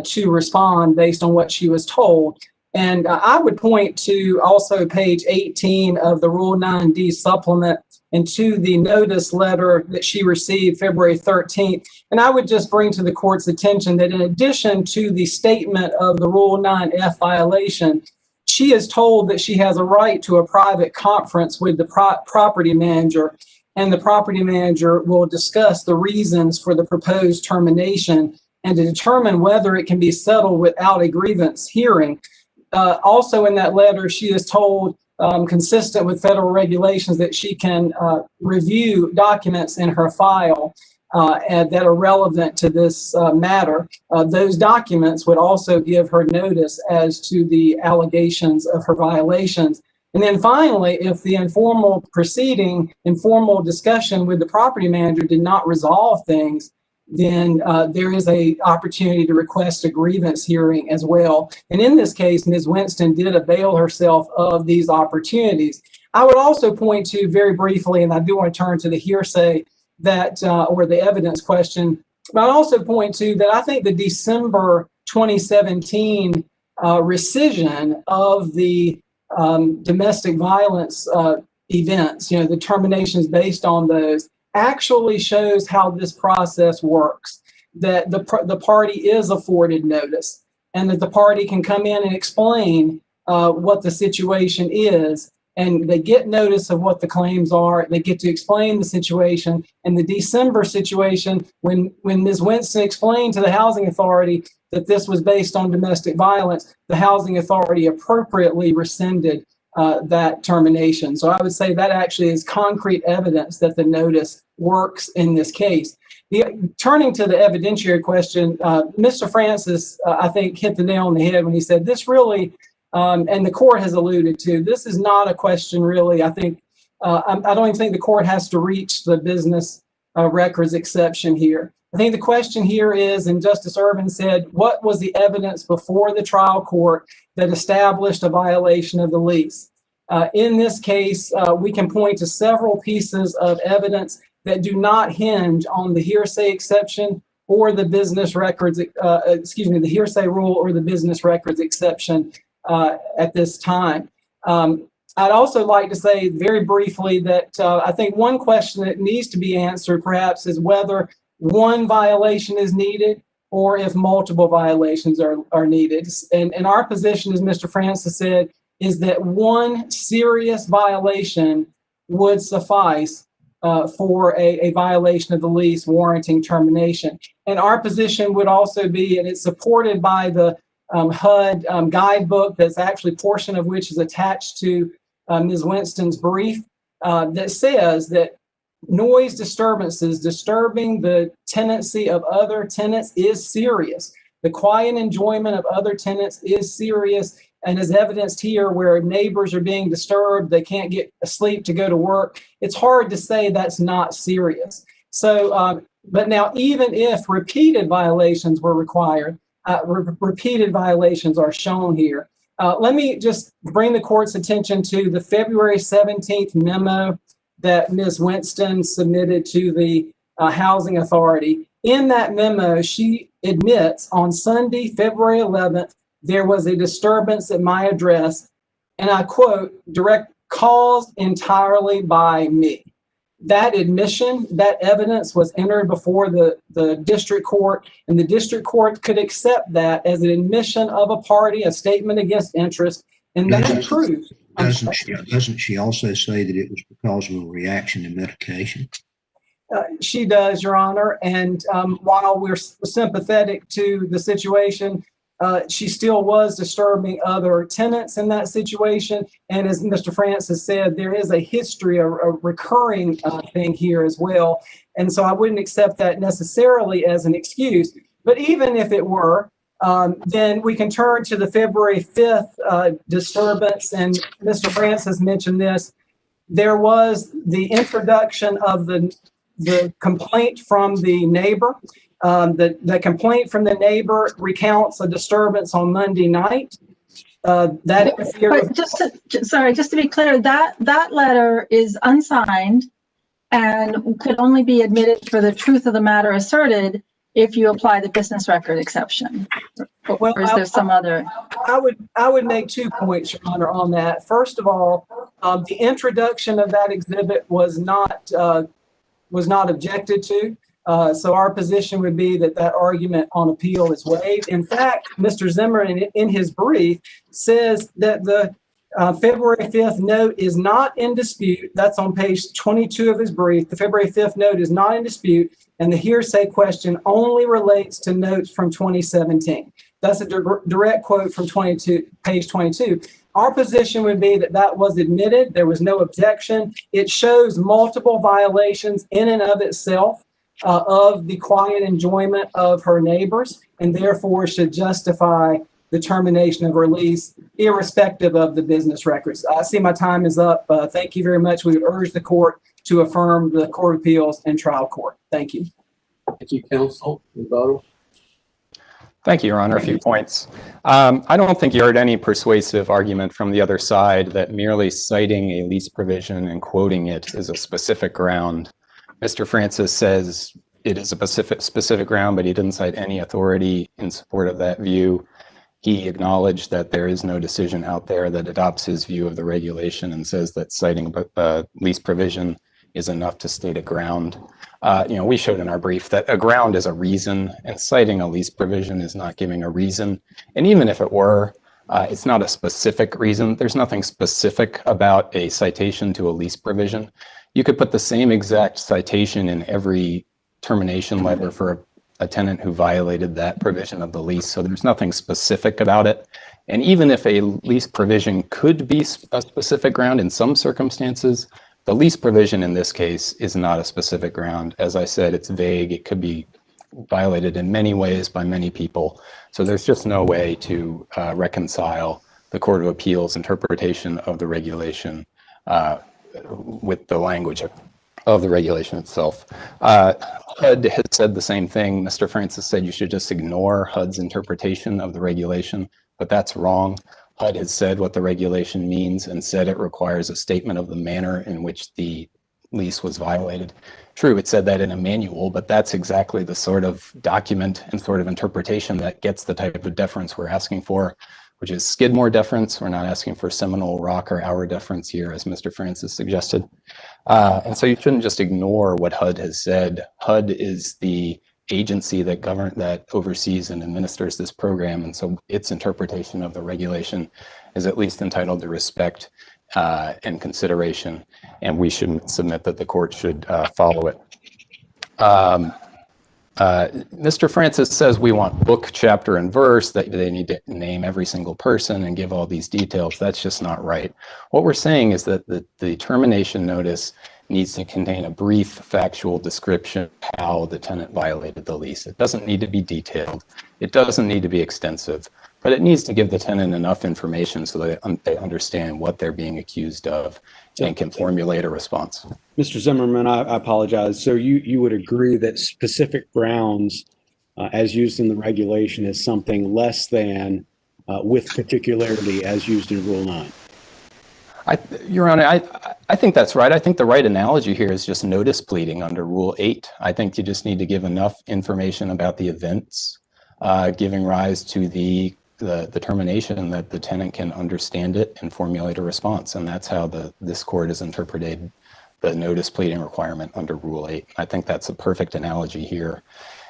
to respond based on what she was told. And I would point to also page 18 of the Rule 9D supplement and to the notice letter that she received February 13th. And I would just bring to the court's attention that in addition to the statement of the Rule 9F violation, she is told that she has a right to a private conference with the property manager, and the property manager will discuss the reasons for the proposed termination and to determine whether it can be settled without a grievance hearing. Also in that letter, she is told, consistent with federal regulations, that she can review documents in her file that are relevant to this matter. Those documents would also give her notice as to the allegations of her violations. And then finally, if the informal discussion with the property manager did not resolve things, then there is an opportunity to request a grievance hearing as well. And in this case, Ms. Winston did avail herself of these opportunities. I would also point to very briefly, and I do want to turn to the hearsay that, or the evidence question, but I'd also point to that I think the December 2017 rescission of the domestic violence events, the terminations based on those, actually shows how this process works, that the party is afforded notice and that the party can come in and explain what the situation is, and they get notice of what the claims are. They get to explain the situation. And the December situation, when Ms. Winston explained to the Housing Authority that this was based on domestic violence, the Housing Authority appropriately rescinded that termination. So I would say that actually is concrete evidence that the notice works in this case. Turning to the evidentiary question, Mr. Francis, I think, hit the nail on the head when he said this really, and the court has alluded to, this is not a question really, I think, I don't even think the court has to reach the business records exception here. I think the question here is, and Justice Ervin said, what was the evidence before the trial court that established a violation of the lease? In this case, we can point to several pieces of evidence that do not hinge on the hearsay exception or the business records, the hearsay rule or the business records exception at this time. I'd also like to say very briefly that I think one question that needs to be answered perhaps is whether one violation is needed or if multiple violations are needed. And our position, as Mr. Francis said, is that one serious violation would suffice for a violation of the lease warranting termination. And our position would also be, and it's supported by the HUD guidebook, that's actually portion of which is attached to Ms. Winston's brief, that says that noise disturbances disturbing the tenancy of other tenants is serious. The quiet enjoyment of other tenants is serious, and as evidenced here where neighbors are being disturbed, they can't get asleep to go to work. It's hard to say that's not serious. So, but now even if repeated violations were required, repeated violations are shown here. Let me just bring the court's attention to the February 17th memo that Ms. Winston submitted to the Housing Authority. In that memo, she admits on Sunday, February 11th, there was a disturbance at my address, and I quote, caused entirely by me. That admission, that evidence was entered before the district court, and the district court could accept that as an admission of a party, a statement against interest, and that's true. Doesn't she also say that it was because of a reaction to medication? She does, Your Honor. And while we're sympathetic to the situation, she still was disturbing other tenants in that situation. And as Mr. Francis said, there is a history, a recurring thing here as well. And so I wouldn't accept that necessarily as an excuse. But even if it were, then we can turn to the February 5th disturbance. And Mr. Francis mentioned this. There was the introduction of the complaint from the neighbor. The complaint from the neighbor recounts a disturbance on Monday night. But just to be clear, that letter is unsigned and could only be admitted for the truth of the matter asserted if you apply the business record exception. Well, or is there some other? I would make 2 points, Your Honor, on that. First of all, the introduction of that exhibit was not objected to. So our position would be that that argument on appeal is waived. In fact, Mr. Zimmerman in his brief says that the February 5th note is not in dispute. That's on page 22 of his brief. The February 5th note is not in dispute, and the hearsay question only relates to notes from 2017. That's a direct quote from page 22. Our position would be that that was admitted. There was no objection. It shows multiple violations in and of itself of the quiet enjoyment of her neighbors, and therefore should justify the termination of her lease, irrespective of the business records. I see my time is up. Thank you very much. We would urge the court to affirm the Court of Appeals and trial court. Thank you. Thank you, counsel. Rebuttal. Thank you, Your Honor. A few points. I don't think you heard any persuasive argument from the other side that merely citing a lease provision and quoting it is a specific ground. Mr. Francis says it is a specific ground, but he didn't cite any authority in support of that view. He acknowledged that there is no decision out there that adopts his view of the regulation and says that citing a lease provision is enough to state a ground. We showed in our brief that a ground is a reason, and citing a lease provision is not giving a reason. And even if it were, it's not a specific reason. There's nothing specific about a citation to a lease provision. You could put the same exact citation in every termination letter for a tenant who violated that provision of the lease. So there's nothing specific about it. And even if a lease provision could be a specific ground in some circumstances, the lease provision in this case is not a specific ground. As I said, it's vague. It could be violated in many ways by many people. So there's just no way to reconcile the Court of Appeals interpretation of the regulation with the language of the regulation itself. HUD has said the same thing. Mr. Francis said you should just ignore HUD's interpretation of the regulation, but that's wrong. HUD has said what the regulation means and said it requires a statement of the manner in which the lease was violated. True, it said that in a manual, but that's exactly the sort of document and sort of interpretation that gets the type of deference we're asking for, which is Skidmore deference. We're not asking for Seminole Rock or Hour deference here, as Mr. Francis suggested. And so you shouldn't just ignore what HUD has said. HUD is the agency that oversees and administers this program, and so its interpretation of the regulation is at least entitled to respect. and consideration, and we should submit that the court should follow it. Mr. Francis says we want book, chapter, and verse, that they need to name every single person and give all these details. That's just not right. What we're saying is that the termination notice needs to contain a brief factual description of how the tenant violated the lease. It doesn't need to be detailed. It doesn't need to be extensive, but it needs to give the tenant enough information so that they understand what they're being accused of and can formulate a response. Mr. Zimmerman, I apologize. So you would agree that specific grounds, as used in the regulation, is something less than with particularity as used in Rule 9? Your Honor, I think that's right. I think the right analogy here is just notice pleading under Rule 8. I think you just need to give enough information about the events giving rise to the termination that the tenant can understand it and formulate a response. And that's how this court has interpreted the notice pleading requirement under Rule 8. I think that's a perfect analogy here.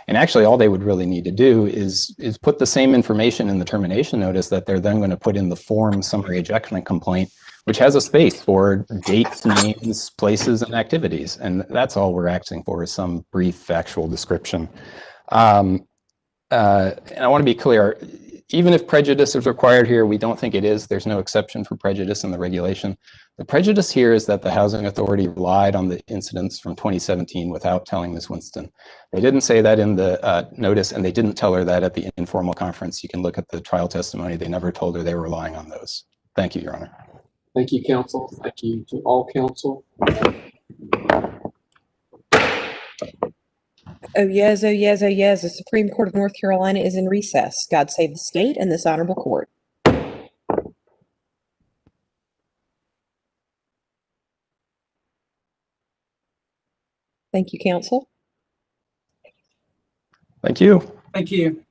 And actually, all they would really need to do is put the same information in the termination notice that they're then going to put in the form summary ejection complaint, which has a space for dates, names, places, and activities. And that's all we're asking for, is some brief factual description. And I want to be clear, even if prejudice is required here, we don't think it is. There's no exception for prejudice in the regulation. The prejudice here is that the Housing Authority relied on the incidents from 2017 without telling Ms. Winston. They didn't say that in the notice, and they didn't tell her that at the informal conference. You can look at the trial testimony. They never told her they were relying on those. Thank you, Your Honor. Thank you, counsel. Thank you to all counsel. Oh yes, oh yes, oh yes, the Supreme Court of North Carolina is in recess. God save the state and this honorable court. Thank you, counsel. Thank you. Thank you.